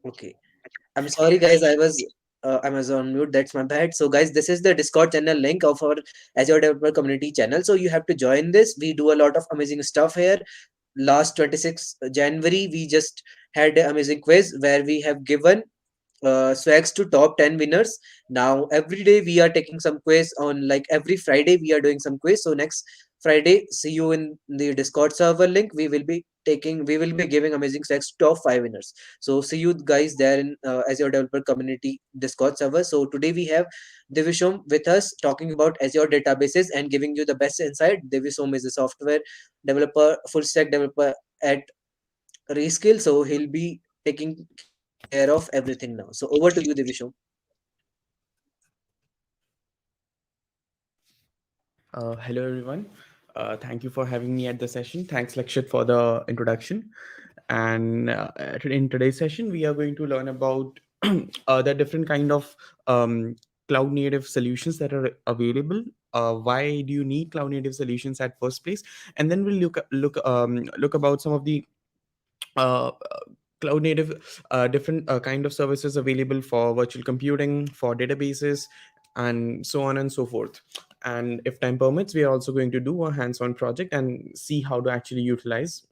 Okay. I'm sorry, guys. I was on mute. That's my bad. So, guys, this is the Discord channel link of our Azure Developer Community channel. So you have to join this. We do a lot of amazing stuff here. Last 26 January, we just had an amazing quiz where we have given swags to top 10 winners. Now every day we are taking some quiz on, like every Friday we are doing some quiz. So next Friday, see you in the Discord server link. We will be giving amazing swags to top 5 winners. So see you guys there in Azure Developer Community Discord server. So today we have Divishom with us talking about Azure databases and giving you the best insight. Divishom is a software developer, full stack developer at Reskill. So he'll be taking care of everything now. So over to you, Divishom. Hello, everyone. Thank you for having me at the session. Thanks, Lakshit, for the introduction. And in today's session, we are going to learn about the different kind of cloud native solutions that are available. Why do you need cloud native solutions at first place? And then we'll look about some of the uh, cloud native different kind of services available for virtual computing, for databases, and so on and so forth. And if time permits, we are also going to do a hands-on project and see how to actually utilize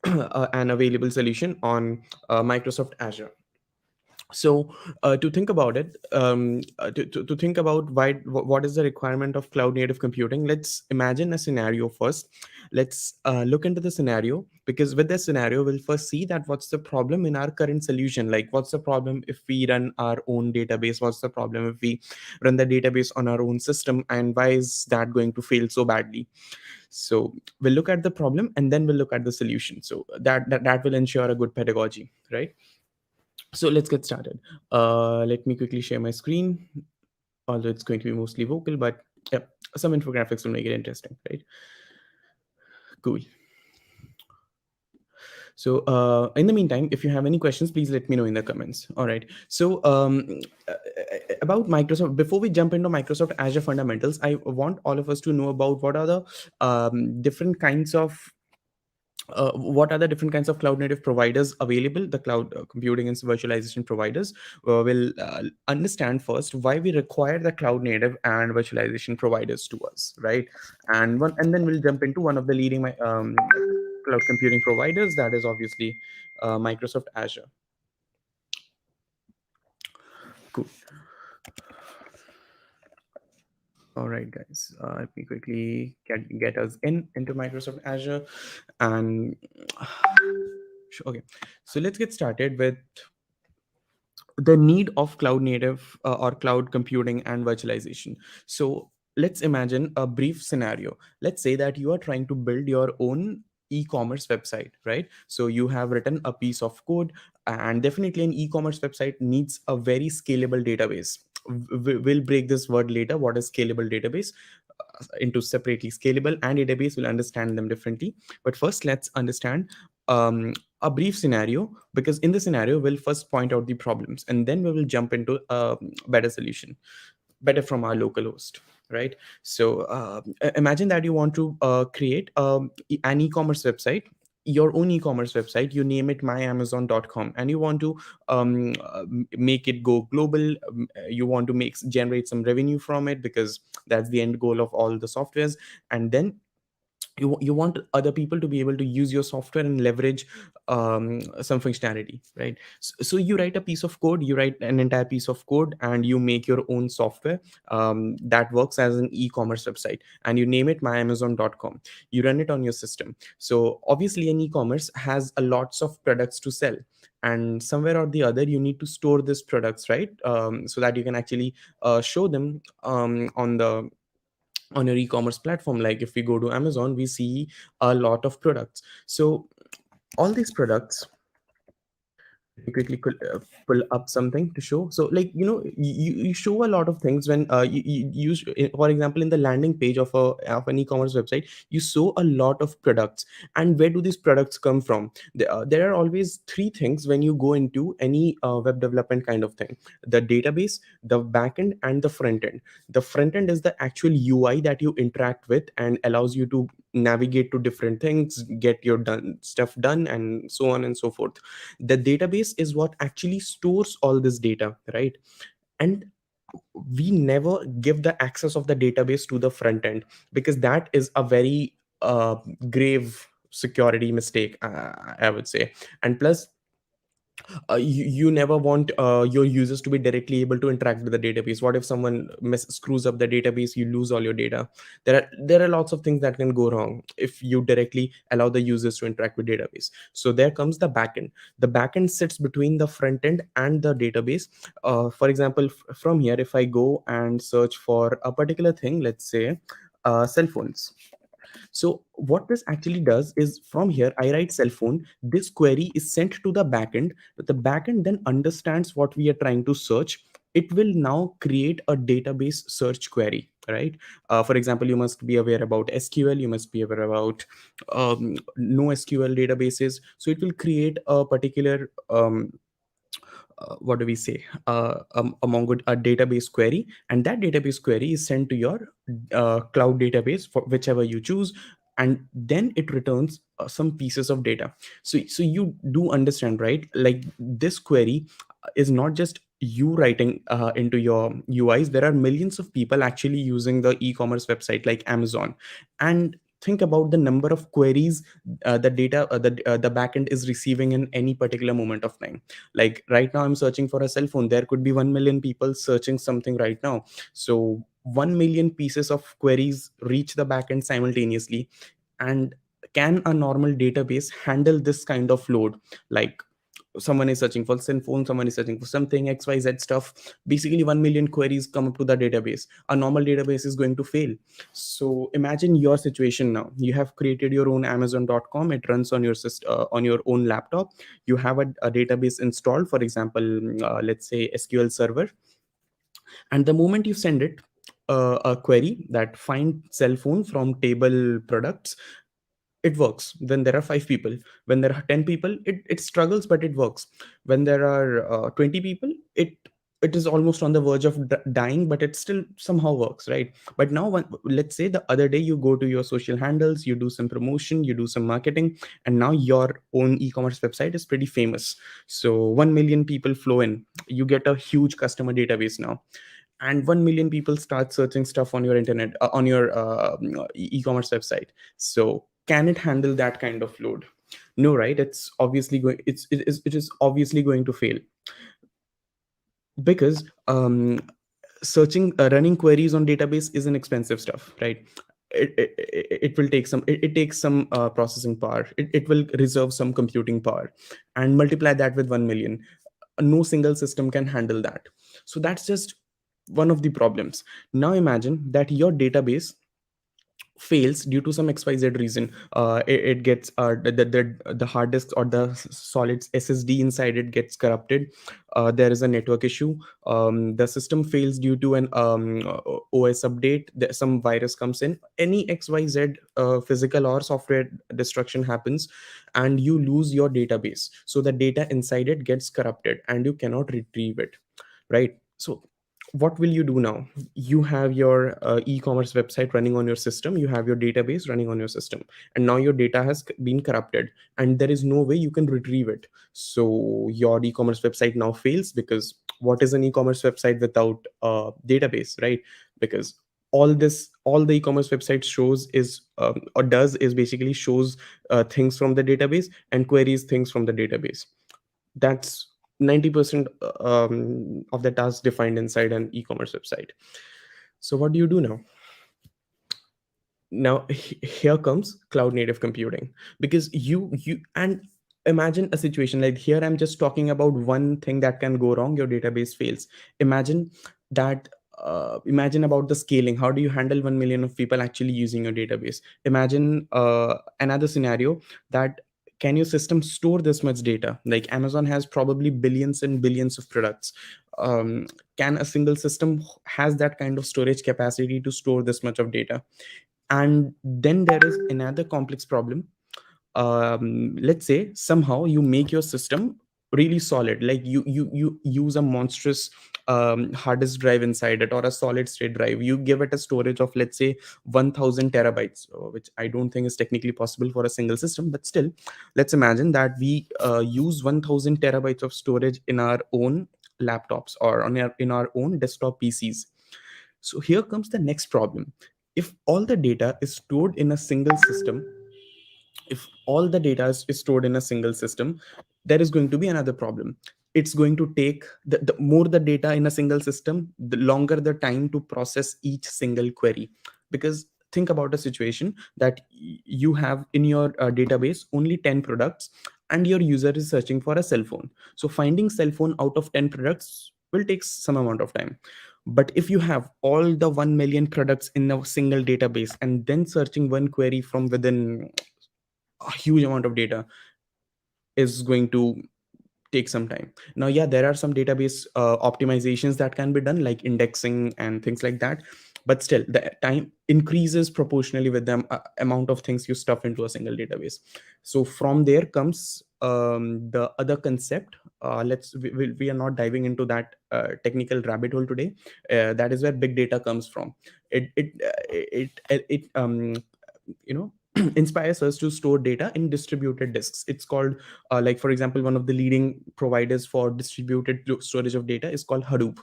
an available solution on Microsoft Azure. So to think about it, to think about what is the requirement of cloud native computing, let's imagine a scenario first. Let's look into the scenario, because with this scenario we'll first see that what's the problem in our current solution. Like, what's the problem if we run our own database? What's the problem if we run the database on our own system, and why is that going to fail so badly? So we'll look at the problem and then we'll look at the solution. So that will ensure a good pedagogy, right? So let's get started. Let me quickly share my screen, although it's going to be mostly vocal, but yeah, some infographics will make it interesting, right? Cool. So in the meantime, if you have any questions, please let me know in the comments. All right. So uh, about Microsoft, before we jump into Microsoft Azure fundamentals, I want all of us to know about what are the different kinds of what are the different kinds of cloud native providers available. The cloud computing and virtualization providers will understand first why we require the cloud native and virtualization providers to us, right? And then we'll jump into one of the leading cloud computing providers, that is obviously Microsoft Azure. Cool. All right, guys. Let me quickly get us into Microsoft Azure, and okay. So let's get started with the need of cloud native or cloud computing and virtualization. So let's imagine a brief scenario. Let's say that you are trying to build your own e-commerce website, right? So you have written a piece of code, and definitely an e-commerce website needs a very scalable database. We'll break this word later, what is scalable database, into separately. Scalable and database will understand them differently, but first let's understand a brief scenario, because in the scenario we'll first point out the problems and then we will jump into a better solution, better from our local host, right? So imagine that you want to create an e-commerce website your own e-commerce website, you name it myamazon.com, and you want to make it go global. You want to make generate some revenue from it, because that's the end goal of all the softwares. And then you want other people to be able to use your software and leverage some functionality, right? So you write a piece of code, you write an entire piece of code, and you make your own software that works as an e-commerce website, and you name it myamazon.com. You run it on your system. So obviously an e-commerce has a lots of products to sell, and somewhere or the other you need to store these products, right? So that you can actually show them on your e-commerce platform. Like if we go to Amazon, we see a lot of products. So all these products, let me quickly pull up something to show. So like, you show a lot of things when you use, for example, in the landing page of an e-commerce website, you show a lot of products. And where do these products come from? There are always three things when you go into any web development kind of thing: the database, the backend, and the front end. The front end is the actual UI that you interact with and allows you to navigate to different things, get your done stuff done, and so on and so forth. The database is what actually stores all this data, right? And we never give the access of the database to the front end, because that is a very grave security mistake, I would say. And plus, you never want your users to be directly able to interact with the database. What if someone screws up the database? You lose all your data. There are lots of things that can go wrong if you directly allow the users to interact with database. So there comes the backend. The backend sits between the front end and the database. For example, from here, if I go and search for a particular thing, let's say cell phones. So what this actually does is, from here I write cell phone, this query is sent to the backend. The backend then understands what we are trying to search. It will now create a database search query, right? For example, you must be aware about SQL, you must be aware about NoSQL databases. So it will create a particular what do we say, a Mongo a database query, and that database query is sent to your cloud database for whichever you choose, and then it returns some pieces of data. So you do understand, right? Like, this query is not just you writing into your UIs. There are millions of people actually using the e-commerce website like Amazon. And think about the number of queries the backend is receiving in any particular moment of time. Like right now I'm searching for a cell phone, there could be 1 million people searching something right now. So 1 million pieces of queries reach the backend simultaneously. And can a normal database handle this kind of load? Like, someone is searching for cell phone, someone is searching for something XYZ stuff, basically 1 million queries come up to the database. A normal database is going to fail. So imagine your situation now. You have created your own amazon.com, it runs on your on your own laptop. You have a database installed, for example, let's say SQL server. And the moment you send it a query that find cell phone from table products, it works. When there are 5 people, when there are 10 people, it struggles, but it works. When there are 20 people, it is almost on the verge of dying, but it still somehow works, right? But now, let's say the other day you go to your social handles, you do some promotion, you do some marketing, and now your own e-commerce website is pretty famous. So 1 million people flow in, you get a huge customer database now, and 1 million people start searching stuff on your internet, on your e-commerce website. So can it handle that kind of load? No, right? It's obviously going, it is obviously going to fail, because searching running queries on database is an expensive stuff, right? It will take some, it takes some processing power, it will reserve some computing power, and multiply that with 1 million. No single system can handle that. So that's just one of the problems. Now imagine that your database fails due to some XYZ reason. It gets the hard disk or the solid SSD inside it gets corrupted. There is a network issue. The system fails due to an OS update. Some virus comes in. Any XYZ physical or software destruction happens, and you lose your database. So the data inside it gets corrupted, and you cannot retrieve it, right? So what will you do now? You have your e-commerce website running on your system, you have your database running on your system, and now your data has been corrupted, and there is no way you can retrieve it. So your e-commerce website now fails, because what is an e-commerce website without a database, right? Because all the e-commerce website shows is or does is basically shows things from the database and queries things from the database. That's 90% of the tasks defined inside an e-commerce website. So what do you do now? Now here comes cloud native computing, because you and imagine a situation like here. I'm just talking about one thing that can go wrong: your database fails. Imagine that. Imagine about the scaling. How do you handle 1 million of people actually using your database? Imagine another scenario, that can your system store this much data? Like Amazon has probably billions and billions of products. Can a single system has that kind of storage capacity to store this much of data? And then there is another complex problem. Let's say somehow you make your system really solid, like you use a monstrous hard disk drive inside it, or a solid state drive. You give it a storage of, let's say, 1000 terabytes, which I don't think is technically possible for a single system, but still, let's imagine that we use 1000 terabytes of storage in our own laptops, or in our own desktop PCs. So here comes the next problem. If all the data is stored in a single system, if all the data is stored in a single system, there is going to be another problem. It's going to take the more the data in a single system, the longer the time to process each single query. Because think about a situation that you have in your database only 10 products, and your user is searching for a cell phone. So finding cell phone out of 10 products will take some amount of time. But if you have all the 1 million products in a single database, and then searching one query from within a huge amount of data, is going to take some time. Now, yeah, there are some database optimizations that can be done, like indexing and things like that, but still the time increases proportionally with the amount of things you stuff into a single database. So from there comes the other concept. We are not diving into that technical rabbit hole today. That is where big data comes from. It you know inspires us to store data in distributed disks. It's called like, for example, one of the leading providers for distributed storage of data is called Hadoop.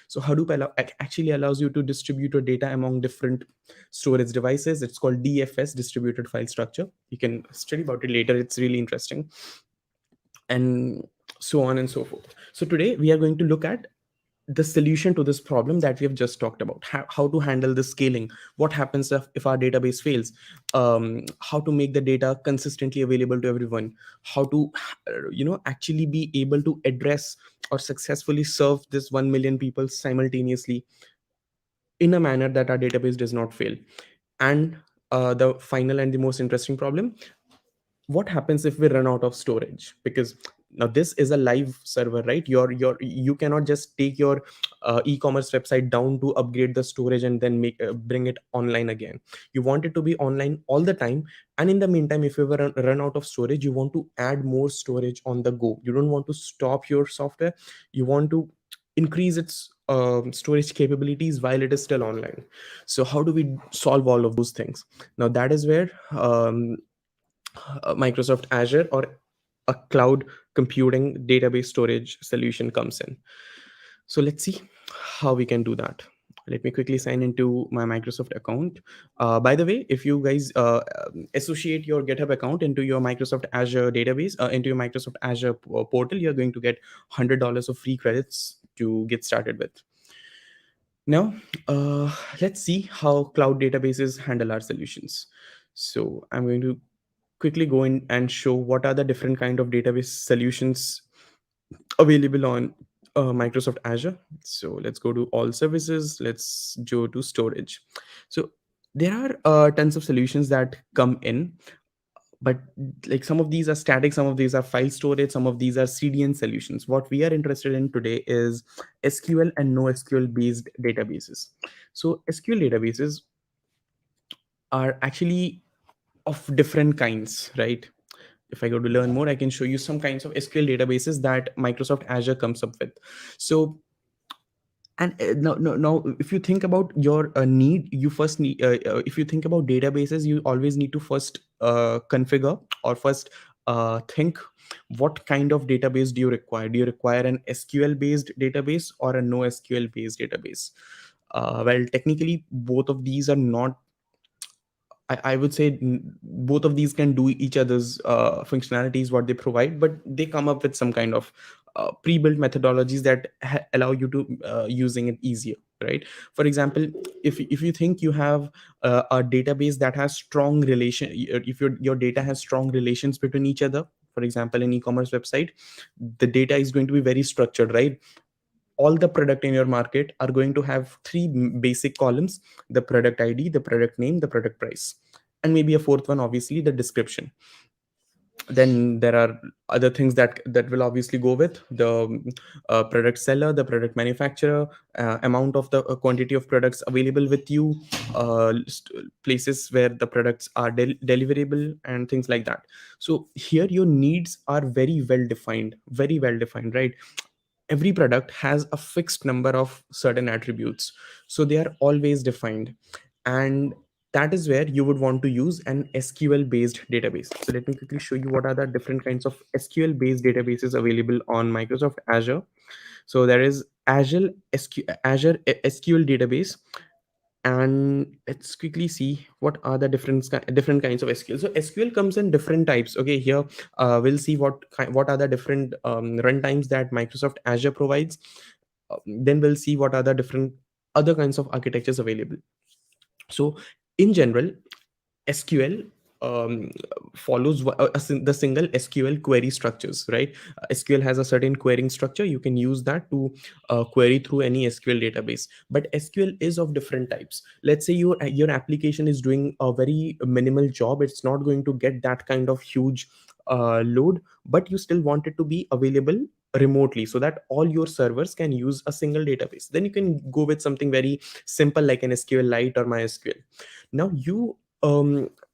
So Hadoop actually allows you to distribute your data among different storage devices. It's called DFS, distributed file structure. You can study about it later, it's really interesting. And so on and so forth. So today we are going to look at the solution to this problem that we have just talked about. How to handle the scaling, what happens if our database fails, how to make the data consistently available to everyone, how to actually be able to address or successfully serve this 1 million people simultaneously in a manner that our database does not fail. And the final and the most interesting problem: what happens if we run out of storage? Because now this is a live server, right? You cannot just take your e-commerce website down to upgrade the storage and then bring it online again. You want it to be online all the time, and in the meantime, if you ever run out of storage, you want to add more storage on the go. You don't want to stop your software, you want to increase its storage capabilities while it is still online. So how do we solve all of those things? Now that is where Microsoft Azure, or a cloud computing database storage solution, comes in. So let's see how we can do that. Let me quickly sign into my Microsoft account. By the way, if you guys associate your GitHub account into your Microsoft Azure database, into your Microsoft Azure portal, you're going to get $100 of free credits to get started with. Now, let's see how cloud databases handle our solutions. So I'm going to quickly go in and show what are the different kind of database solutions available on Microsoft Azure. So let's go to all services. Let's go to storage. So there are tons of solutions that come in, but like some of these are static, some of these are file storage, some of these are CDN solutions. What we are interested in today is SQL and NoSQL based databases. So SQL databases are actually of different kinds, right? If I go to learn more, I can show you some kinds of SQL databases that Microsoft Azure comes up with. So And now if you think about your need, you first need if you think about databases, you always need to first configure, or first think what kind of database do you require. Do you require an SQL based database or a NoSQL based database? Well, technically both of these are not, I would say both of these can do each other's functionalities what they provide, but they come up with some kind of pre-built methodologies that allow you to using it easier, right? For example, if you think you have a database that has strong relation, if your data has strong relations between each other, for example an e-commerce website, the data is going to be very structured, right? All the product in your market are going to have three basic columns: the product ID, the product name, the product price, and maybe a fourth one, obviously the description. Then there are other things that will obviously go with the product seller, the product manufacturer, amount of the quantity of products available with you, places where the products are deliverable, and things like that. So here your needs are very well defined, right? Every product has a fixed number of certain attributes, so they are always defined. And that is where you would want to use an SQL based database. So let me quickly show you what are the different kinds of SQL based databases available on Microsoft Azure. So there is Azure SQL database. And let's quickly see what are the different kinds of SQL. So SQL comes in different types. Okay, here we'll see what are the different runtimes that Microsoft Azure provides. Then we'll see what are the different other kinds of architectures available. So in general, SQL um, follows the single SQL query structures, right? SQL has a certain querying structure. You can use that to query through any SQL database. But SQL is of different types. Let's say your application is doing a very minimal job. It's not going to get that kind of huge load, but you still want it to be available remotely so that all your servers can use a single database. Then you can go with something very simple like an SQLite or MySQL. Now you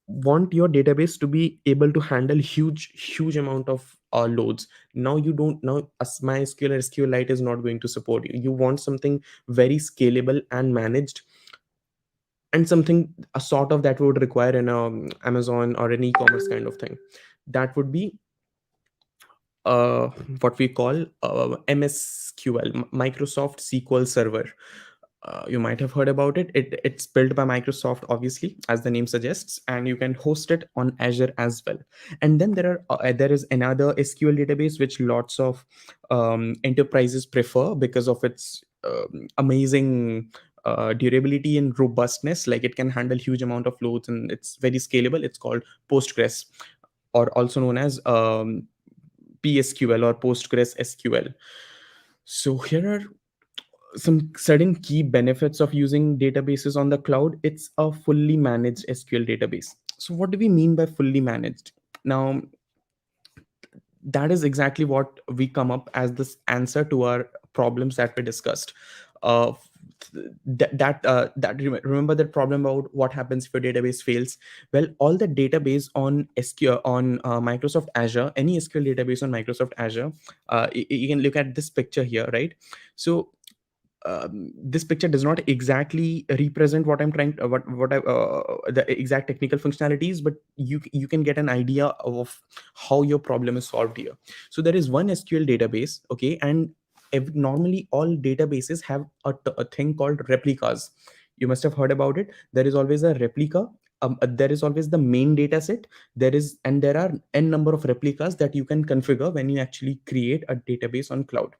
want your database to be able to handle huge amount of loads. Now you don't, now as MySQL or SQLite is not going to support you. You want something very scalable and managed, and something a sort of that would require an Amazon or an e-commerce kind of thing. That would be uh, what we call MSQL, Microsoft SQL Server. You might have heard about it. It's built by Microsoft, obviously, as the name suggests, and you can host it on Azure as well. And then there is another SQL database which lots of enterprises prefer because of its amazing durability and robustness. Like it can handle huge amount of loads and it's very scalable. It's called Postgres, or also known as PSQL or Postgres SQL. So here are some certain key benefits of using databases on the cloud. It's a fully managed SQL database. So what do we mean by fully managed? Now, that is exactly what we come up as this answer to our problems that we discussed. uh, Remember that problem about what happens if your database fails. Well, all the database on SQL on Microsoft Azure, any SQL database on Microsoft Azure, you can look at this picture here, right? So this picture does not exactly represent what I'm trying to, what I the exact technical functionalities, but you can get an idea of how your problem is solved here. So there is one SQL database, okay, and normally all databases have a thing called replicas. You must have heard about it. There is always a replica. There is always the main data set. There are n number of replicas that you can configure when you actually create a database on cloud.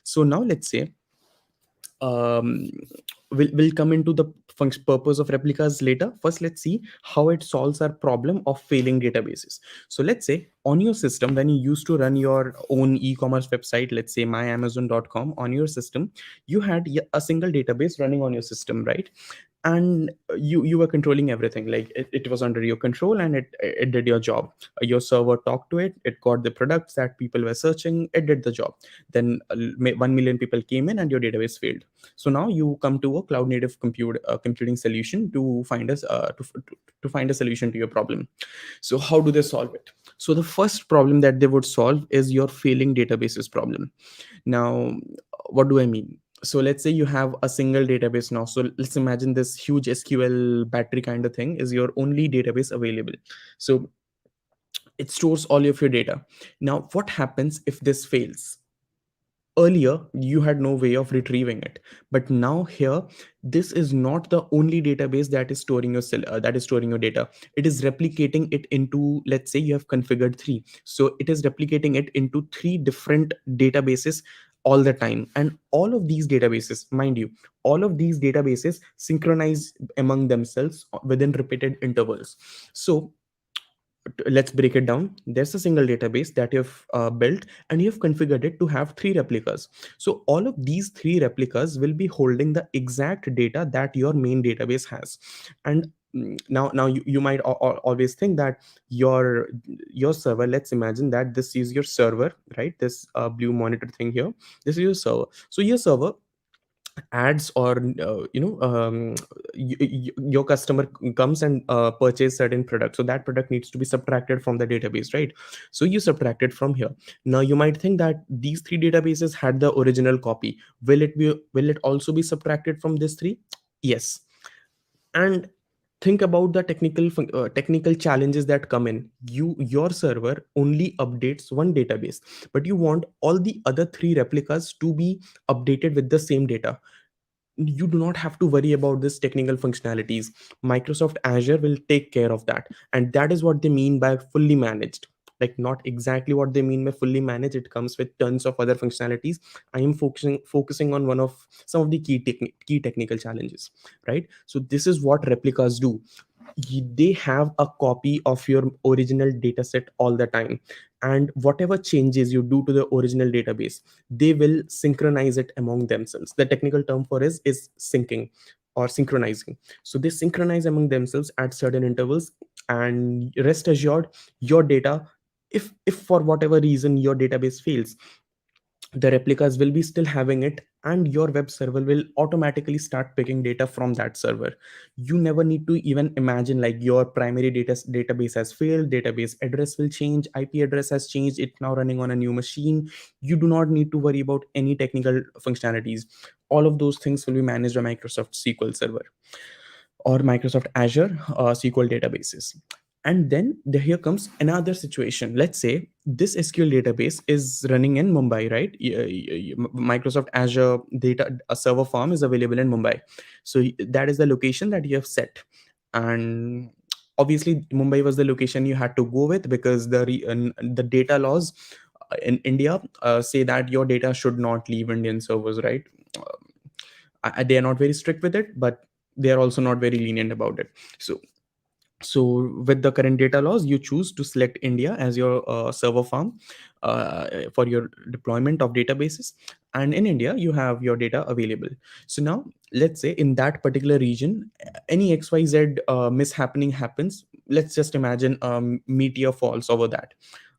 So now let's say um, we'll come into the purpose of replicas later. First, let's see how it solves our problem of failing databases. So let's say on your system, when you used to run your own e-commerce website, let's say myamazon.com, on your system, you had a single database running on your system, right? And you were controlling everything. Like it was under your control and it did your job. Your server talked to it, it got the products that people were searching, it did the job. Then 1 million people came in and your database failed. So now you come to a cloud native computing solution to find us to find a solution to your problem. So how do they solve it? So the first problem that they would solve is your failing databases problem. Now, what do I mean? So let's say you have a single database now. So let's imagine this huge SQL battery kind of thing is your only database available. So it stores all of your data. Now what happens if this fails? Earlier you had no way of retrieving it, but now here, this is not the only database that is storing your data. It is replicating it into, let's say you have configured 3, so it is replicating it into 3 different databases all the time. And all of these databases, mind you, all of these databases synchronize among themselves within repeated intervals. So let's break it down. There's a single database that you've built, and you've configured it to have 3 replicas. So all of these 3 replicas will be holding the exact data that your main database has. And now you might always think that your server, let's imagine that this is your server, right? This blue monitor thing here, this is your server. So your server ads, or your customer comes and purchase certain product, so that product needs to be subtracted from the database, right? So you subtract it from here. Now you might think that these 3 databases had the original copy. Will it also be subtracted from this 3? Yes. And think about the technical challenges that come in. Your server only updates one database, but you want all the other 3 replicas to be updated with the same data. You do not have to worry about this technical functionalities. Microsoft Azure will take care of that, and that is what they mean by fully managed. Like, not exactly what they mean by fully managed, it comes with tons of other functionalities. I am focusing on one of some of the key technical challenges, right? So this is what replicas do. They have a copy of your original data set all the time, and whatever changes you do to the original database, they will synchronize it among themselves. The technical term for is syncing or synchronizing. So they synchronize among themselves at certain intervals, and rest assured, your data, if for whatever reason your database fails, the replicas will be still having it, and your web server will automatically start picking data from that server. You never need to even imagine like your primary database has failed, database address will change, IP address has changed, it's now running on a new machine. You do not need to worry about any technical functionalities. All of those things will be managed by Microsoft SQL Server or Microsoft Azure SQL databases. And then here comes another situation. Let's say this SQL database is running in Mumbai, right? Microsoft Azure data a server farm is available in Mumbai. So that is the location that you have set. And obviously Mumbai was the location you had to go with, because the data laws in India say that your data should not leave Indian servers, right? They are not very strict with it, but they are also not very lenient about it. So with the current data laws, you choose to select India as your server farm for your deployment of databases, and in India you have your data available. So now let's say in that particular region, any XYZ mishappening happens. Let's just imagine meteor falls over that,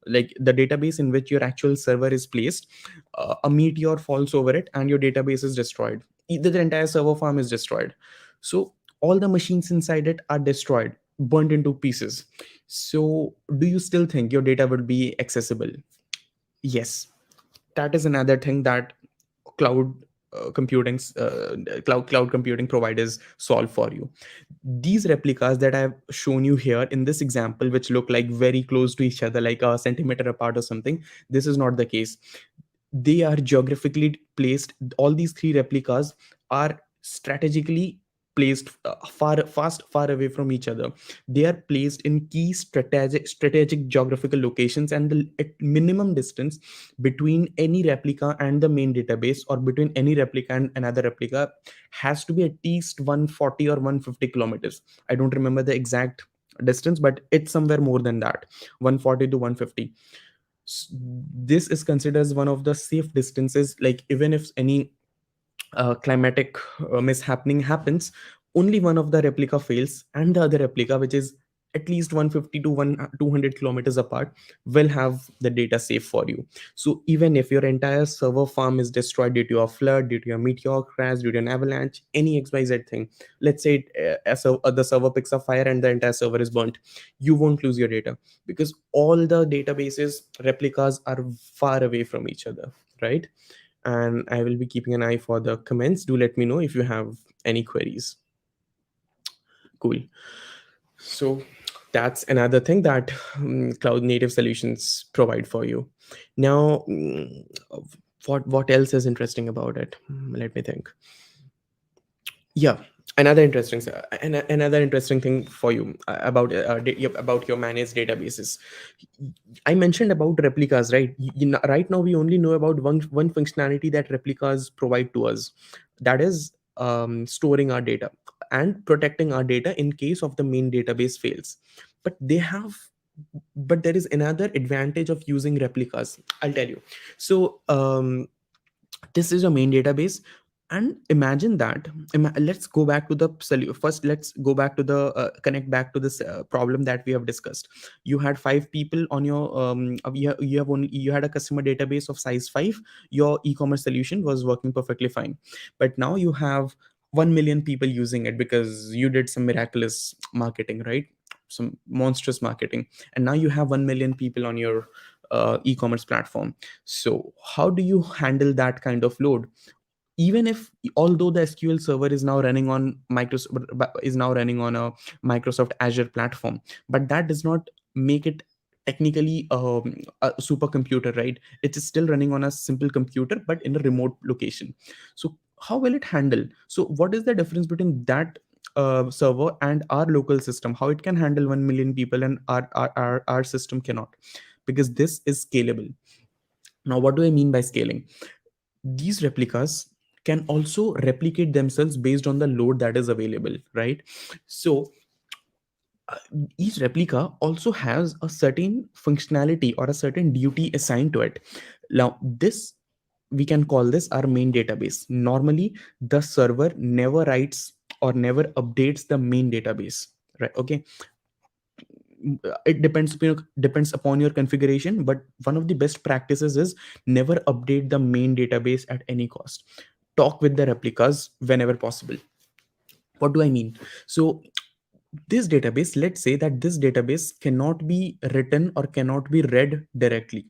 like the database in which your actual server is placed. A meteor falls over it and your database is destroyed. Either the entire server farm is destroyed. So all the machines inside it are destroyed, burnt into pieces. So do you still think your data would be accessible? Yes. That is another thing that cloud cloud computing providers solve for you. These replicas that I've shown you here in this example, which look like very close to each other, like a centimeter apart or something, this is not the case. They are geographically placed. All these 3 replicas are strategically placed far away from each other. They are placed in key strategic geographical locations, and the at minimum distance between any replica and the main database, or between any replica and another replica, has to be at least 140 or 150 kilometers. I don't remember the exact distance, but it's somewhere more than that, 140 to 150. This is considered as one of the safe distances. Like, even if any climatic mishappening happens, only one of the replica fails, and the other replica, which is at least 150 to 200 kilometers apart, will have the data safe for you. So even if your entire server farm is destroyed due to a flood, due to a meteor crash, due to an avalanche, any XYZ thing, let's say the server picks up fire and the entire server is burnt, you won't lose your data, because all the databases replicas are far away from each other, right? and I will be keeping an eye for the comments. Do let me know if you have any queries. Cool. So that's another thing that cloud native solutions provide for you. Now, what else is interesting about it? Let me think. Yeah, another interesting thing for you about about your managed databases. I mentioned about replicas, right? Right now we only know about one functionality that replicas provide to us, that is storing our data and protecting our data in case of the main database fails. But there is another advantage of using replicas, I'll tell you. So this is your main database, and imagine that let's go back to the first, let's go back to the connect back to this problem that we have discussed. You had five people on your you have only you had a customer database of size 5. Your e-commerce solution was working perfectly fine, but now you have 1 million people using it because you did some miraculous marketing, right? Some monstrous marketing, and now you have 1 million people on your e-commerce platform. So how do you handle that kind of load? Even if, although the SQL server is now running on a Microsoft Azure platform, but that does not make it technically a supercomputer, right? It is still running on a simple computer but in a remote location. So how will it handle? So what is the difference between that server and our local system? How it can handle 1 million people and our system cannot? Because this is scalable. Now, what do I mean by scaling? These replicas can also replicate themselves based on the load that is available, right? So uh, each replica also has a certain functionality or a certain duty assigned to it. Now this, we can call this our main database. Normally the server never writes or never updates the main database, right? Okay, it depends upon your configuration, but one of the best practices is never update the main database at any cost. Talk with the replicas whenever possible. What do I mean? So this database, let's say that this database cannot be written or cannot be read directly.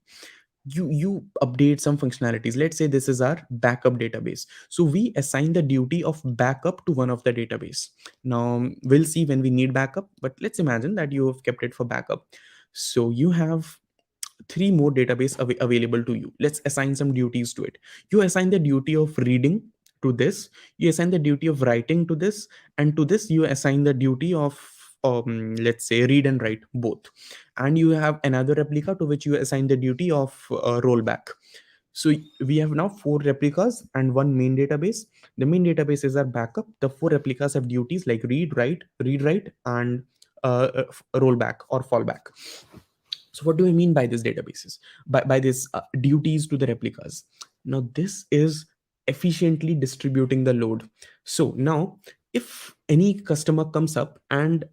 You update some functionalities. Let's say this is our backup database, so we assign the duty of backup to one of the database. Now we'll see when we need backup, but let's imagine that you have kept it for backup. So you have three more database available to you. Let's assign some duties to it. You assign the duty of reading to this, you assign the duty of writing to this, and to this you assign the duty of let's say read and write both. And you have another replica to which you assign the duty of rollback. So we have now four replicas and one main database. The main database is our backup. The four replicas have duties like read write, and rollback or fallback. So what do I mean by these databases? By these duties to the replicas. Now this is efficiently distributing the load. So now if any customer comes up and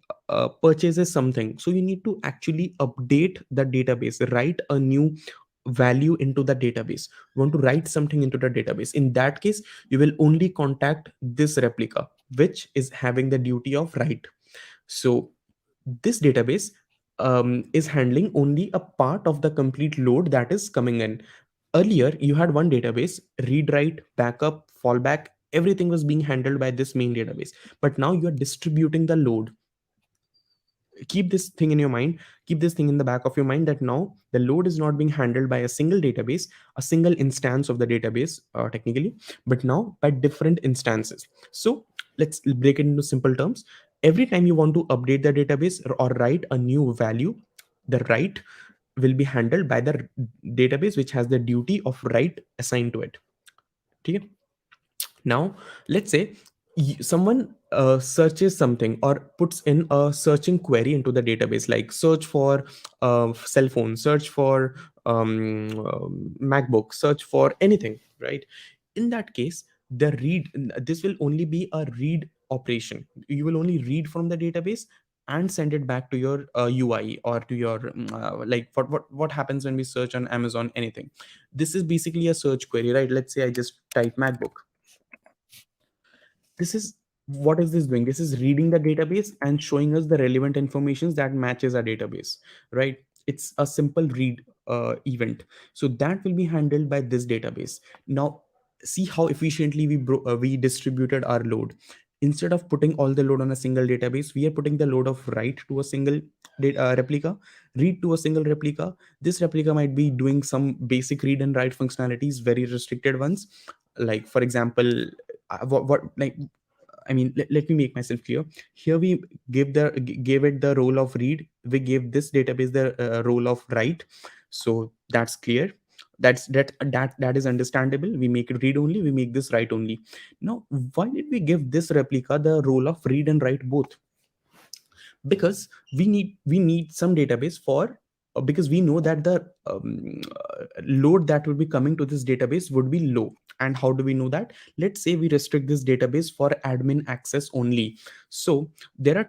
purchases something, so you need to actually update the database, write a new value into the database. You want to write something into the database. In that case, you will only contact this replica, which is having the duty of write. So this database is handling only a part of the complete load that is coming in. Earlier you had one database, read write backup fallback, everything was being handled by this main database. But now you are distributing the load. Keep this thing in your mind, keep this thing in the back of your mind, that now the load is not being handled by a single database, a single instance of the database technically, but now by different instances. So let's break it into simple terms. Every time you want to update the database or write a new value, the write will be handled by the database which has the duty of write assigned to it. Okay? Now let's say someone searches something or puts in a searching query into the database, like search for cell phone, search for MacBook, search for anything, right? In that case, the read, this will only be a read operation. You will only read from the database and send it back to your UI or to your like what happens when we search on Amazon anything. This is basically a search query, right? Let's say I just type MacBook. This is, what is this doing? This is reading the database and showing us the relevant informations that matches our database, right? It's a simple read event. So that will be handled by this database. Now see how efficiently we distributed our load. Instead of putting all the load on a single database, we are putting the load of write to a single replica, read to a single replica. This replica might be doing some basic read and write functionalities, very restricted ones. Like for example, what like I mean, let me make myself clear. Here we gave it the role of read. We gave this database the role of write. So that's clear. That is understandable. We make it read only. We make this write only. Now, why did we give this replica the role of read and write both? Because we need some database for because we know that the load that will be coming to this database would be low. And how do we know that? Let's say we restrict this database for admin access only. So there are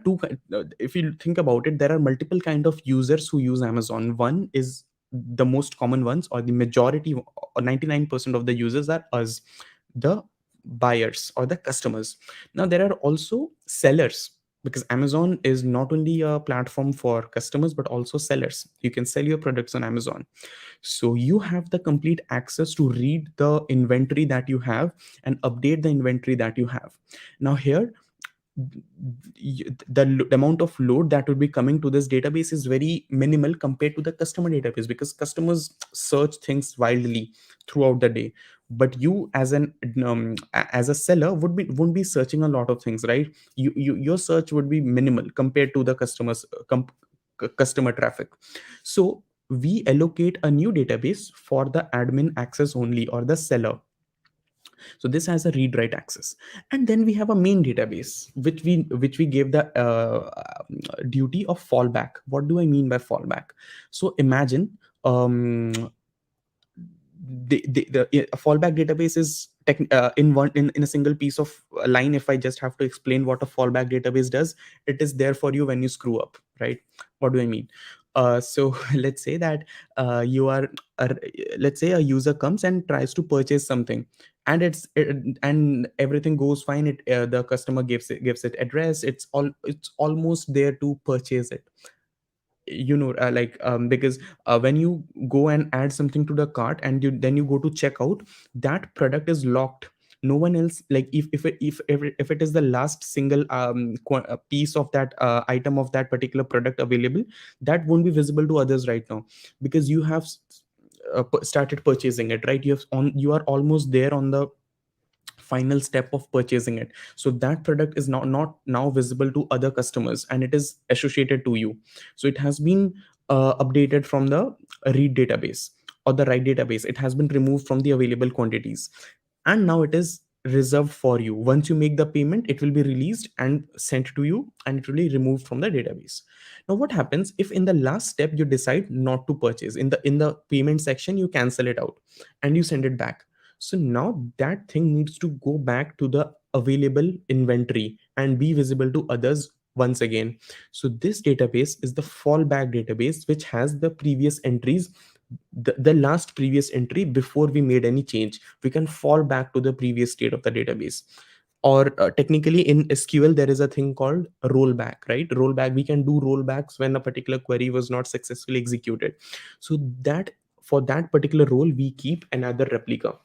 if you think about it, there are multiple kind of users who use Amazon. One is the most common ones, or the majority, or 99% of the users are us, the buyers or the customers. Now there are also sellers, because Amazon is not only a platform for customers but also sellers. You can sell your products on Amazon. So you have the complete access to read the inventory that you have and update the inventory that you have. Now here, the amount of load that would be coming to this database is very minimal compared to the customer database, because customers search things wildly throughout the day. But you as as a seller wouldn't be searching a lot of things, right? Your search would be minimal compared to the customer traffic. So we allocate a new database for the admin access only, or the seller. So this has a read write access. And then we have a main database which we gave the duty of fallback. What do I mean by fallback? So imagine, a fallback database is in a single piece of line. If I just have to explain what a fallback database does, it is there for you when you screw up, right? What do I mean? So let's say that you are uh, let's say a user comes and tries to purchase something, and and everything goes fine. The customer gives it address. It's almost there to purchase it. Because when you go and add something to the cart, and then you go to checkout, that product is locked. No one else, like if it is the last single piece of that item of that particular product available, that won't be visible to others right now, because you have started purchasing it, right? You are almost there on the final step of purchasing it. So that product is not now visible to other customers, and it is associated to you. So it has been updated from the read database or the write database. It has been removed from the available quantities, and now it is reserved for you. Once you make the payment, it will be released and sent to you, and it will be removed from the database. Now what happens if in the last step you decide not to purchase? In the payment section, you cancel it out and you send it back. So now that thing needs to go back to the available inventory and be visible to others once again. So this database is the fallback database, which has the previous entries, the last previous entry before we made any change. We can fall back to the previous state of the database. Or technically in SQL, there is a thing called rollback, right? Rollback, we can do rollbacks when a particular query was not successfully executed. So that for that particular role, we keep another replica.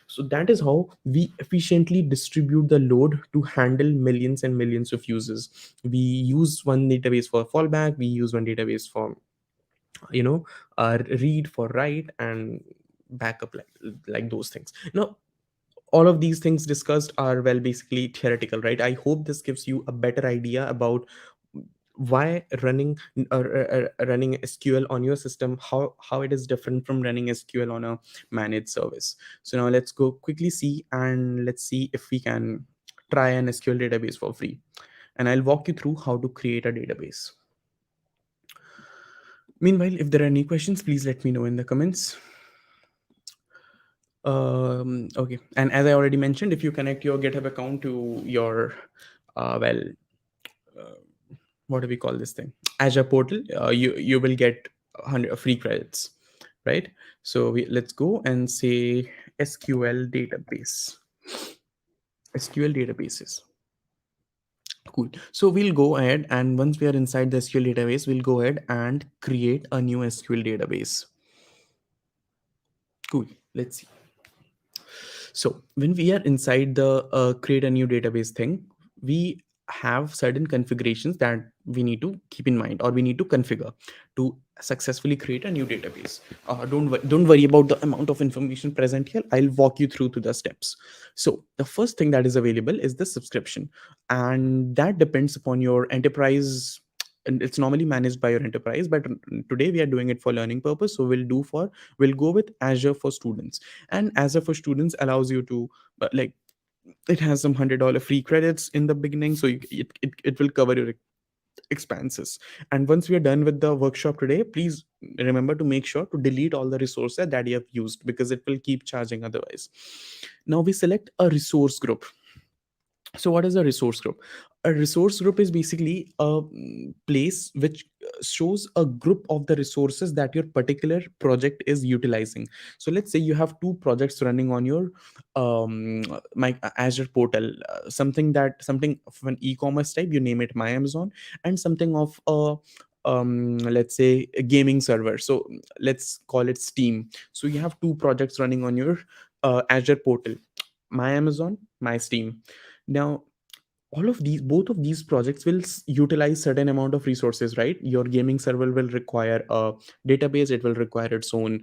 So that is how we efficiently distribute the load to handle millions and millions of users. We use one database for fallback, we use one database for you know read, for write, and backup, like those things. Now all of these things discussed are, well, basically theoretical, right? I hope this gives you a better idea about why running SQL on your system, how it is different from running SQL on a managed service. So now let's go quickly see, and let's see if we can try an SQL database for free. And I'll walk you through how to create a database. Meanwhile, if there are any questions, please let me know in the comments. Okay, and as I already mentioned, if you connect your GitHub account to your well, uh, what do we call this thing, Azure portal, you will get 100 free credits, right? So let's go and say SQL database, SQL databases. Cool. So we'll go ahead, and once we are inside the SQL database, we'll go ahead and create a new SQL database. Cool. Let's see. So when we are inside the create a new database thing, we have certain configurations that we need to keep in mind, or we need to configure to successfully create a new database. Don't worry about the amount of information present here. I'll walk you through to the steps. So the first thing that is available is the subscription, and that depends upon your enterprise, and it's normally managed by your enterprise, but today we are doing it for learning purpose, so we'll go with Azure for Students. And Azure for Students allows you to like, it has some $100 free credits in the beginning, so it will cover your expenses. And once we are done with the workshop today, please remember to make sure to delete all the resources that you have used, because it will keep charging otherwise. Now we select a resource group. So what is a resource group? A resource group is basically a place which shows a group of the resources that your particular project is utilizing. So let's say you have two projects running on your my Azure portal, something of an e-commerce type, you name it my Amazon, and something of a let's say a gaming server, so let's call it Steam. So you have two projects running on your Azure portal, my Amazon, my Steam. Now all of these both of these projects will utilize certain amount of resources, right? Your gaming server will require a database, it will require its own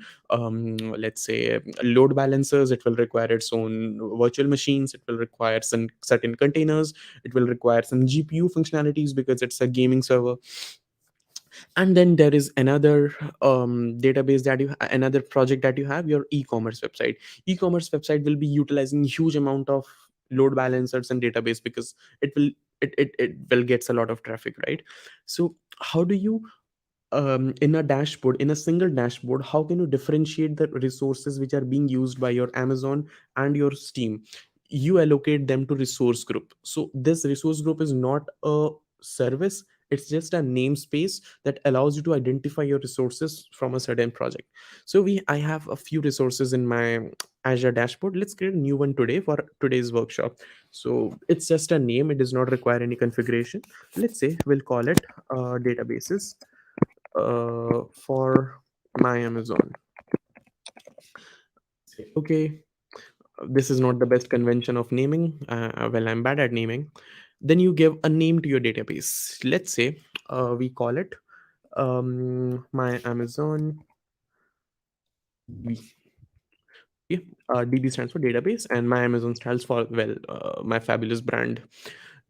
let's say load balancers, it will require its own virtual machines, it will require some certain containers, it will require some GPU functionalities because it's a gaming server. And then there is another database that another project that you have, your e-commerce website. E-commerce website will be utilizing huge amount of load balancers and database, because it will it will gets a lot of traffic, right? So how do you in a dashboard, in a single dashboard, how can you differentiate the resources which are being used by your Amazon and your Steam? You allocate them to resource group. So this resource group is not a service, it's just a namespace that allows you to identify your resources from a certain project. So we I have a few resources in my Azure dashboard. Let's create a new one today for today's workshop. So it's just a name, it does not require any configuration. Let's say we'll call it databases for my Amazon. Say, okay, this is not the best convention of naming. Well, I'm bad at naming. Then you give a name to your database. Let's say we call it my Amazon DB. Okay. DB stands for database, and my Amazon stands for, well, my fabulous brand.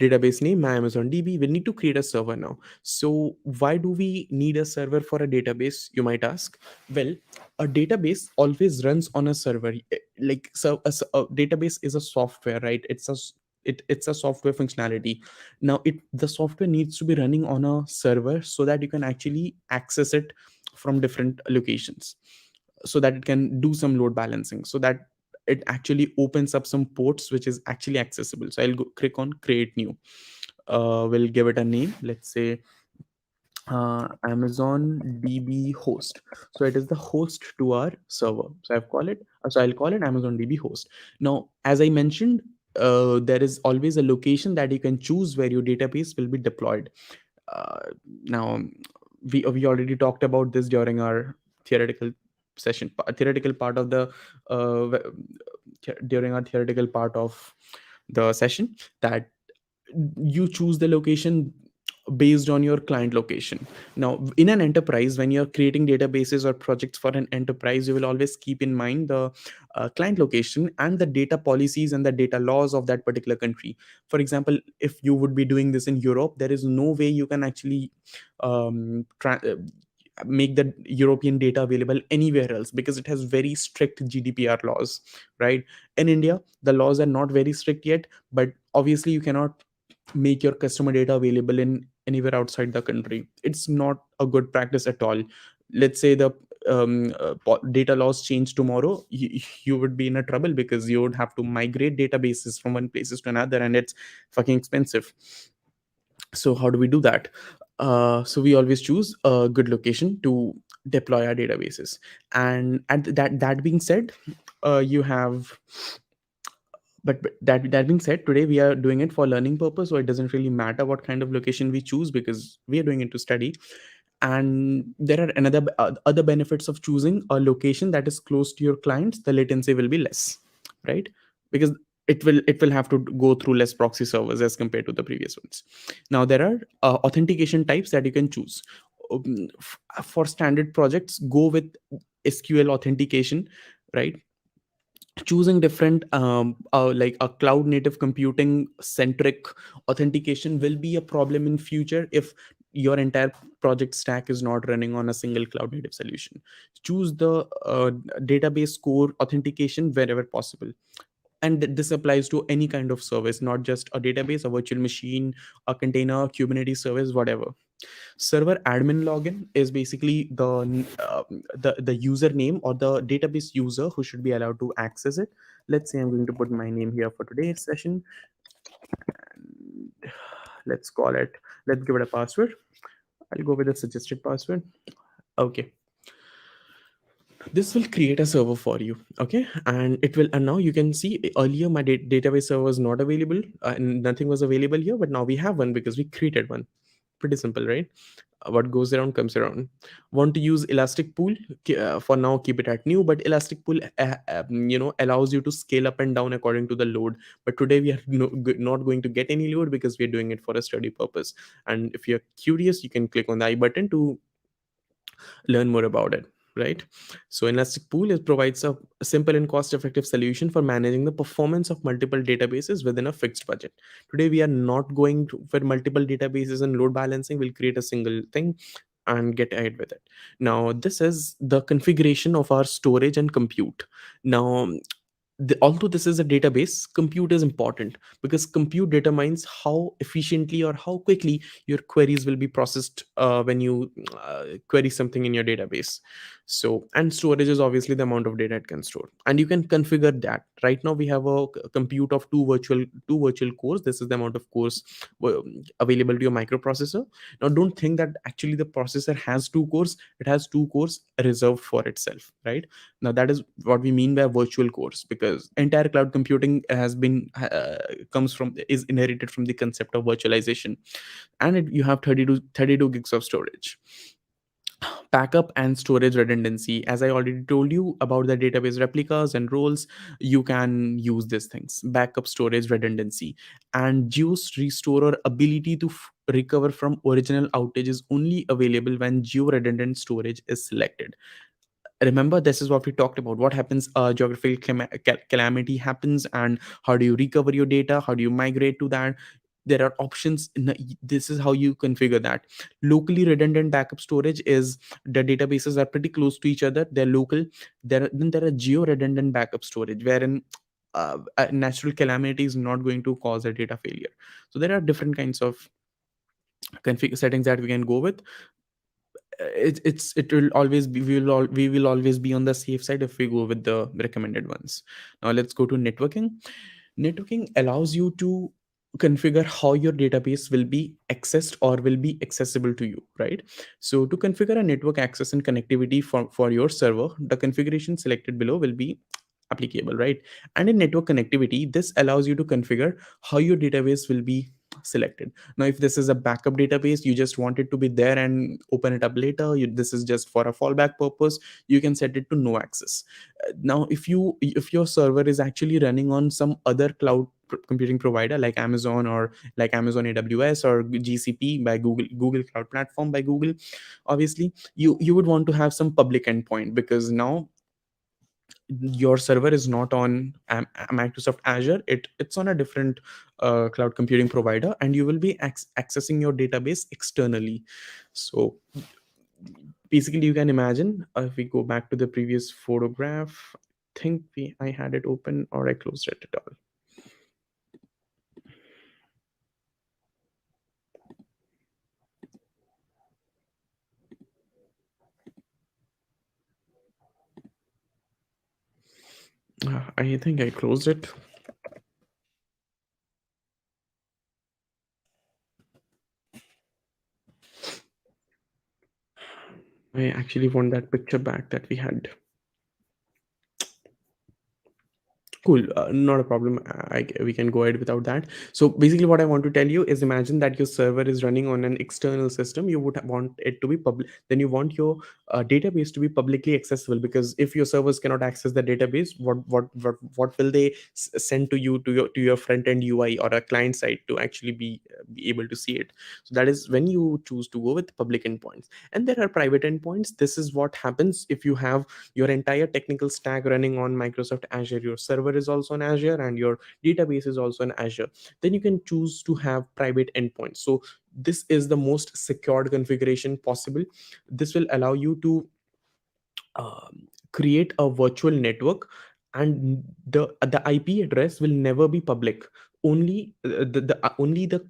Database name my Amazon DB. We need to create a server now. So why do we need a server for a database, you might ask? Well, a database always runs on a server. Like, so a database is a software, right? It's a software functionality. Now the software needs to be running on a server so that you can actually access it from different locations, so that it can do some load balancing, so that it actually opens up some ports which is actually accessible. So I'll click on create new. We'll give it a name. Let's say Amazon DB host. So it is the host to our server. So I'll call it Amazon DB host. Now, as I mentioned, there is always a location that you can choose where your database will be deployed. uh, Now, we already talked about this during our theoretical theoretical part of the during our theoretical part of the session, that you choose the location based on your client location. Now, in an enterprise, when you're creating databases or projects for an enterprise, you will always keep in mind the client location and the data policies and the data laws of that particular country. For example, if you would be doing this in Europe, there is no way you can actually make the European data available anywhere else, because it has very strict GDPR laws, right? In India, the laws are not very strict yet, but obviously you cannot make your customer data available in anywhere outside the country. It's not a good practice at all. Let's say the data laws change tomorrow, you would be in a trouble, because you would have to migrate databases from one places to another, and it's fucking expensive. So how do we do that? So we always choose a good location to deploy our databases. And that being said, you have but that being said, today we are doing it for learning purpose, so it doesn't really matter what kind of location we choose, because we are doing it to study. And there are other benefits of choosing a location that is close to your clients. The latency will be less, right? because it will have to go through less proxy servers as compared to the previous ones. Now there are authentication types that you can choose. For standard projects, go with SQL authentication, right? Choosing different like a cloud native computing centric authentication will be a problem in future if your entire project stack is not running on a single cloud native solution. Choose the database core authentication wherever possible, and this applies to any kind of service, not just a database, a virtual machine, a container, Kubernetes service, whatever. Server admin login is basically the username or the database user who should be allowed to access it. Let's say I'm going to put my name here for today's session, and let's call it, let's give it a password. I'll go with the suggested password. Okay, this will create a server for you. Okay, and it will, and now you can see earlier my database server was not available, and nothing was available here, but now we have one because we created one. Pretty simple, right? What goes around comes around. Want to use elastic pool? For now keep it at new, but elastic pool allows you to scale up and down according to the load. But today we are not going to get any load because we are doing it for a study purpose. And if you're curious, you can click on the I button to learn more about it, right? So elastic pool provides a simple and cost effective solution for managing the performance of multiple databases within a fixed budget. Today we are not going to, for multiple databases and load balancing, we'll create a single thing and get ahead with it. Now this is the configuration of our storage and compute. Now although this is a database, compute is important because compute determines how efficiently or how quickly your queries will be processed when you query something in your database. So, and storage is obviously the amount of data it can store, and you can configure that. Right now we have a compute of two virtual cores. This is the amount of cores available to your microprocessor. Now don't think that actually the processor has two cores. It has two cores reserved for itself, right? Now that is what we mean by virtual cores, because entire cloud computing has been comes from, is inherited from the concept of virtualization. And you have 32 gigs of storage. Backup and storage redundancy, as I already told you about the database replicas and roles, you can use these things. Backup, storage redundancy, and juice restore or ability to recover from original outage is only available when geo redundant storage is selected. Remember, this is what we talked about. What happens, geographical calamity happens, and how do you recover your data, how do you migrate to that? There are options this is how you configure that. Locally redundant backup storage is the databases are pretty close to each other, they're local. Then there are geo redundant backup storage, wherein a natural calamity is not going to cause a data failure. So there are different kinds of config settings that we can go with. It will always be, we will always be on the safe side if we go with the recommended ones. Now let's go to networking. Networking allows you to configure how your database will be accessed or will be accessible to you, right? So to configure a network access and connectivity for your server, the configuration selected below will be applicable, right? And in network connectivity, this allows you to configure how your database will be selected. Now if this is a backup database, you just want it to be there and open it up later, this is just for a fallback purpose, you can set it to no access. Now if your server is actually running on some other cloud computing provider like Amazon, or like Amazon AWS, or GCP by Google Cloud Platform by Google, obviously you would want to have some public endpoint, because now your server is not on Microsoft Azure, it's on a different cloud computing provider, and you will be accessing your database externally. So basically you can imagine, if we go back to the previous photograph, I think I had it open or I closed it at all. I think I closed it. I actually want that picture back that we had. Cool, not a problem. We can go ahead without that. So basically, what I want to tell you is, imagine that your server is running on an external system. You would want it to be public. Then you want your database to be publicly accessible, because if your servers cannot access the database, what will they send to you, to your front end UI or a client side to actually be able to see it? So that is when you choose to go with public endpoints. And there are private endpoints. This is what happens if you have your entire technical stack running on Microsoft Azure. Your server is also on Azure and your database is also on Azure. Then you can choose to have private endpoints. So this is the most secured configuration possible. This will allow you to create a virtual network, and the IP address will never be public. Only only the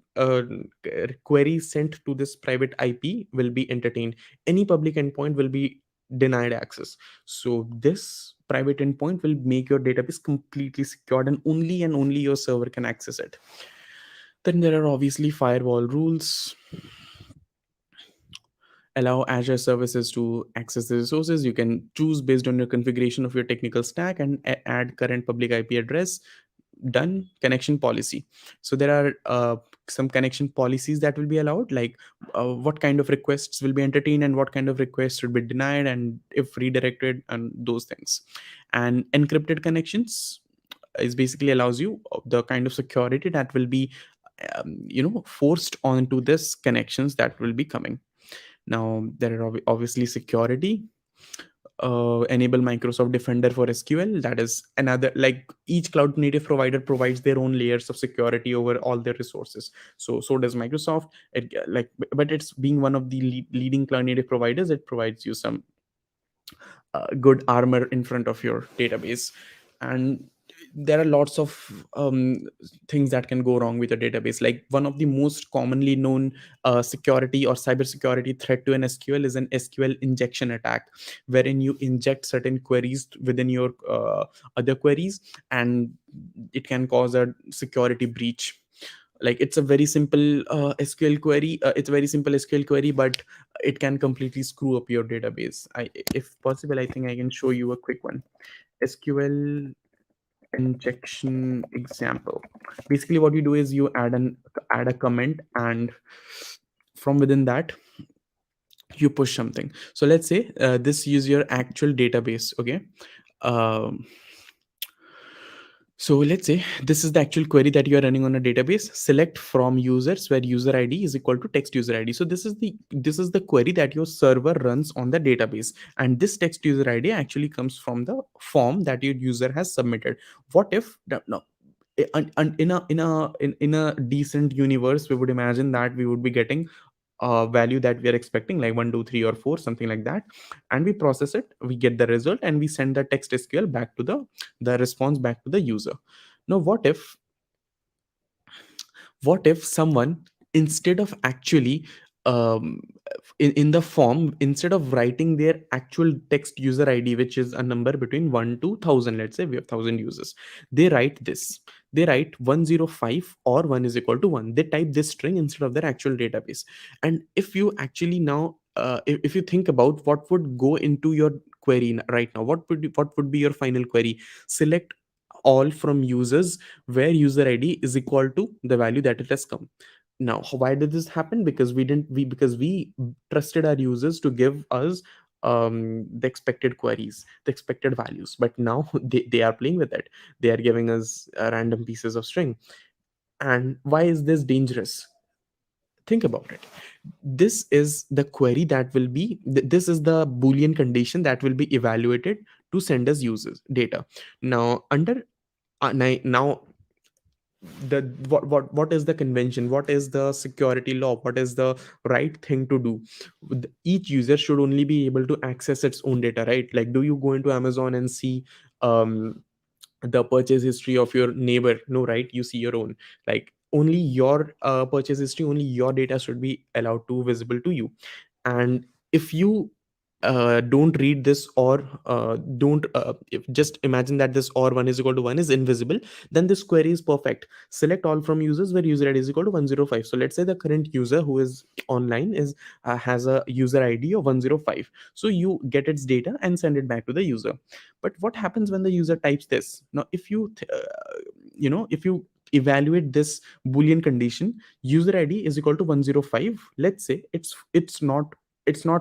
queries sent to this private IP will be entertained. Any public endpoint will be denied access. So this private endpoint will make your database completely secured, and only your server can access it. Then there are obviously firewall rules. Allow Azure services to access the resources. You can choose based on your configuration of your technical stack and add current public IP address. Done. Connection policy. So there are some connection policies that will be allowed, like what kind of requests will be entertained and what kind of requests should be denied, and if redirected, and those things. And encrypted connections is basically allows you the kind of security that will be forced onto this connections that will be coming. Now there are obviously security. Enable Microsoft Defender for SQL. That is another, like, each cloud native provider provides their own layers of security over all their resources. So does Microsoft. But it's being one of the leading cloud native providers, it provides you some good armor in front of your database. And there are lots of things that can go wrong with your database. Like, one of the most commonly known security or cybersecurity threat to an SQL is an SQL injection attack, wherein you inject certain queries within your other queries, and it can cause a security breach. Like, it's a very simple SQL query. It's a very simple SQL query, but it can completely screw up your database. If possible, I think I can show you a quick one. SQL injection example. Basically, what you do is you add a comment, and from within that you push something. So let's say this is your actual database. Okay. Um, So let's say this is the actual query that you are running on a database. Select from users where user ID is equal to text user ID. So this is the query that your server runs on the database, and this text user ID actually comes from the form that your user has submitted. What if no, in a decent universe, we would imagine that we would be getting value that we are expecting, like 1 2 3 or 4, something like that, and we process it, we get the result, and we send the text SQL back to the response back to the user. Now what if someone, instead of actually in the form, instead of writing their actual text user ID, which is a number between 1 to 1000, let's say we have 1000 users, they write this, they write 105 or 1 is equal to 1, they type this string instead of their actual database. And if you actually now if you think about what would go into your query right now, what would be your final query? Select all from users where user ID is equal to the value that it has come. Now, why did this happen? Because we didn't we because we trusted our users to give us the expected queries, the expected values, but now they are playing with it. They are giving us random pieces of string. And why is this dangerous? Think about it. This is the query that will be this is the boolean condition that will be evaluated to send us users data. Now under now the what is the convention, what is the security law, what is the right thing to do? Each user should only be able to access its own data, right? Like, do you go into Amazon and see the purchase history of your neighbor? No, right? You see your own. Like, only your purchase history, only your data should be allowed to visible to you. And if you don't read this, or don't just imagine that this or 1 is equal to 1 is invisible, then this query is perfect. Select all from users where user id is equal to 105. So let's say the current user who is online is has a user id of 105. So you get its data and send it back to the user. But what happens when the user types this? Now if if you evaluate this boolean condition, user id is equal to 105, let's say it's not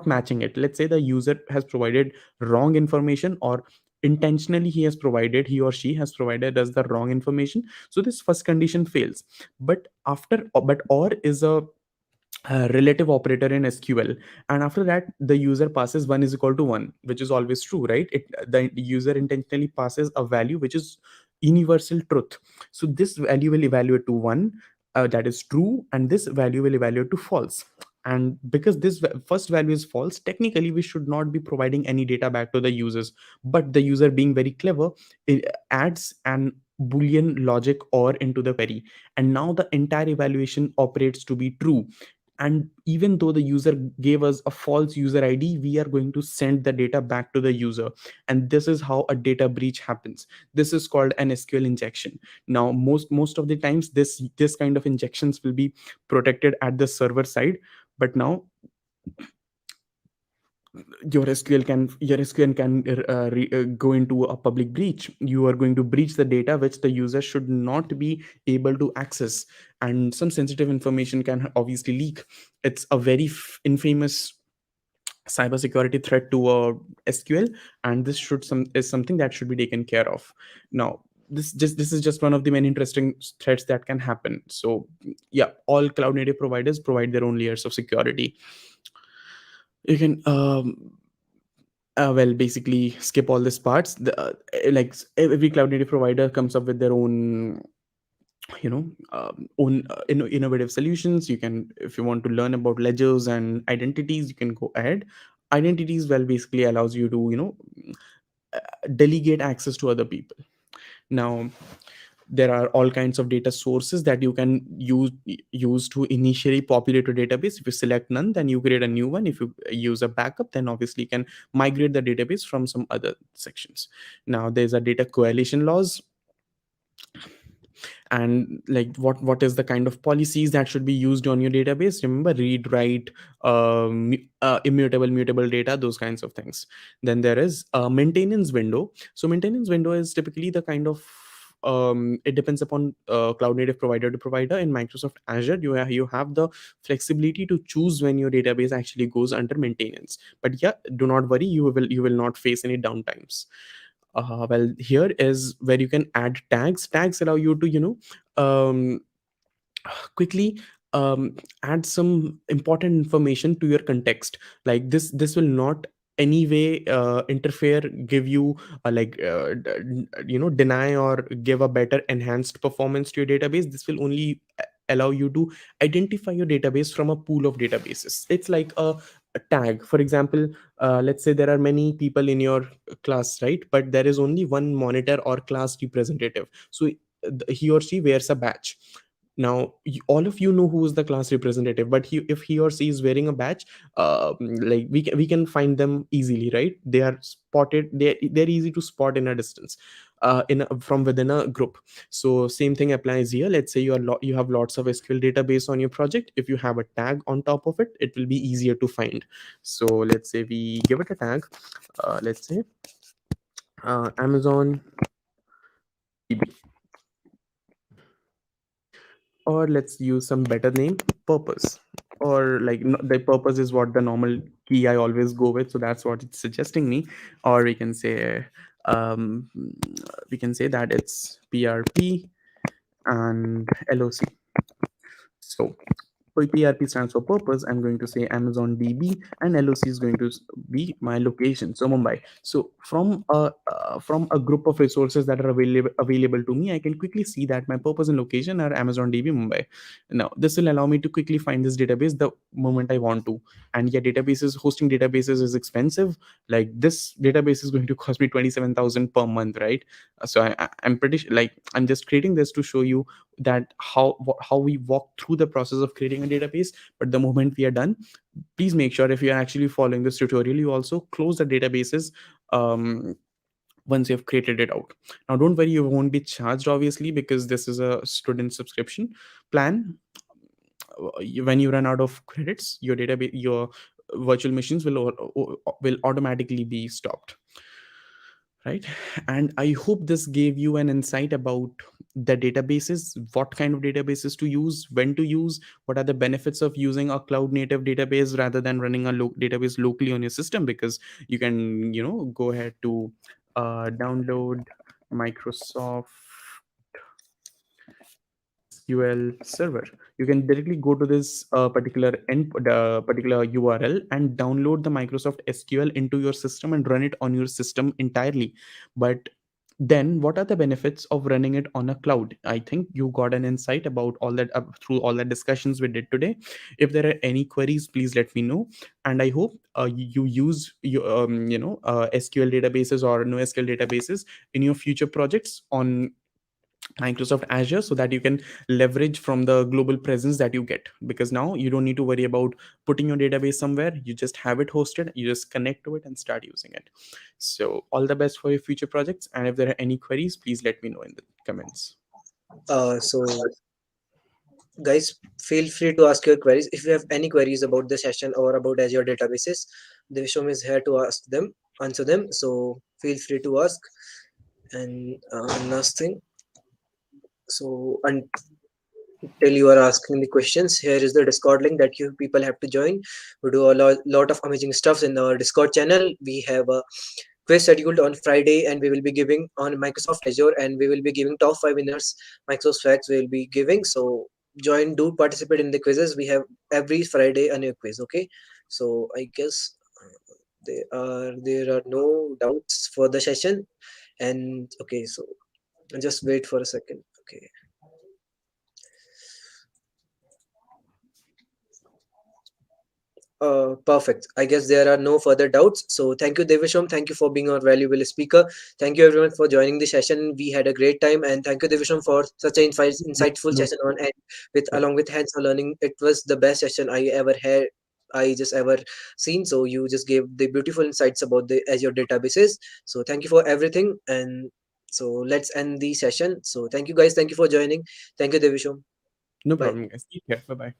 matching it. Let's say the user has provided wrong information, or intentionally he or she has provided us the wrong information. So this first condition fails. But or is a relative operator in SQL, and after that the user passes 1 is equal to 1, which is always true, right? The user intentionally passes a value which is universal truth. So this value will evaluate to 1, that is true, and this value will evaluate to false. And because this first value is false, technically we should not be providing any data back to the users. But the user, being very clever, it adds an boolean logic or into the query, and now the entire evaluation operates to be true. And even though the user gave us a false user id, we are going to send the data back to the user. And this is how a data breach happens. This is called an SQL injection. Now most of the times this kind of injections will be protected at the server side. But now your SQL can go into a public breach. You are going to breach the data which the user should not be able to access, and some sensitive information can obviously leak. It's a very infamous cybersecurity threat to SQL, and this is something that should be taken care of. Now, this is just one of the many interesting threats that can happen. So yeah, all cloud native providers provide their own layers of security. You can well, basically skip all these parts. Every cloud native provider comes up with their own innovative solutions. You can, if you want to learn about ledgers and identities, you can go ahead. Identities, well, basically allows you to delegate access to other people. Now there are all kinds of data sources that you can use to initially populate a database. If you select none, then you create a new one. If you use a backup, then obviously you can migrate the database from some other sections. Now there's a data coalition laws, and like what is the kind of policies that should be used on your database. Remember, read, write, immutable, mutable data, those kinds of things. Then there is a maintenance window. So maintenance window is typically the kind of it depends upon cloud native provider to provider. In Microsoft Azure, you have the flexibility to choose when your database actually goes under maintenance. But yeah, do not worry, you will not face any downtimes. Well, here is where you can add tags. Tags allow you to um, quickly add some important information to your context. Like this will not anyway interfere, give you deny or give a better enhanced performance to your database. This will only allow you to identify your database from a pool of databases. It's like a tag. For example, let's say there are many people in your class, right? But there is only one monitor or class representative. So he or she wears a badge. Now all of you know who is the class representative, but if he or she is wearing a badge, like we can find them easily, right? They are spotted, they're easy to spot in a distance, from within a group. So same thing applies here. Let's say you have lots of SQL database on your project. If you have a tag on top of it, it will be easier to find. So let's say we give it a tag. Let's say Amazon DB, or let's use some better name, purpose. Or like, the purpose is what the normal key I always go with, so that's what it's suggesting me. Or um we can say that it's PRP and LOC. So for PRP stands for purpose, I'm going to say Amazon DB, and LOC is going to be my location, so Mumbai. So from a group of resources that are available to me, I can quickly see that my purpose and location are Amazon DB Mumbai. Now this will allow me to quickly find this database the moment I want to. And yeah, hosting databases is expensive. Like this database is going to cost me 27,000 per month, right? So I'm pretty like, I'm just creating this to show you that how we walk through the process of creating a database. But the moment we are done, please make sure if you are actually following this tutorial, you also close the databases um, once you've created it out. Now don't worry, you won't be charged obviously, because this is a student subscription plan. When you run out of credits, your database, your virtual machines will automatically be stopped, right? And I hope this gave you an insight about the databases, what kind of databases to use, when to use, what are the benefits of using a cloud native database rather than running a database locally on your system, because you can, go ahead to download Microsoft SQL Server. You can directly go to this particular URL and download the Microsoft SQL into your system and run it on your system entirely. But then, what are the benefits of running it on a cloud? I think you got an insight about all that through all the discussions we did today. If there are any queries, please let me know. And I hope you use SQL databases or NoSQL databases in your future projects on Microsoft Azure, so that you can leverage from the global presence that you get. Because now you don't need to worry about putting your database somewhere. You just have it hosted, you just connect to it and start using it. So, all the best for your future projects. And if there are any queries, please let me know in the comments. So guys, feel free to ask your queries. If you have any queries about the session or about Azure databases, the Vishwam is here to answer them. So feel free to ask. And last thing, so until you are asking the questions, here is the Discord link that you people have to join. We do a lot of amazing stuff in our Discord channel. We have a quiz scheduled on Friday, and we will be giving on Microsoft Azure, and we will be giving top 5 winners. Microsoft facts we will be giving. So join, do participate in the quizzes. We have every Friday a new quiz. Okay, so I guess there are no doubts for the session. And okay, so just wait for a second. Okay. Perfect. I guess there are no further doubts. So thank you, Devisham. Thank you for being our valuable speaker. Thank you, everyone, for joining the session. We had a great time, and thank you, Devisham, for such an No, insightful no, session on and with yep. along with hands-on learning. It was the best session I ever had. I just ever seen. So you just gave the beautiful insights about the Azure databases. So thank you for everything. And so let's end the session. So thank you, guys. Thank you for joining. Thank you, Devisham. No Bye. problem, guys. Take care. Bye bye.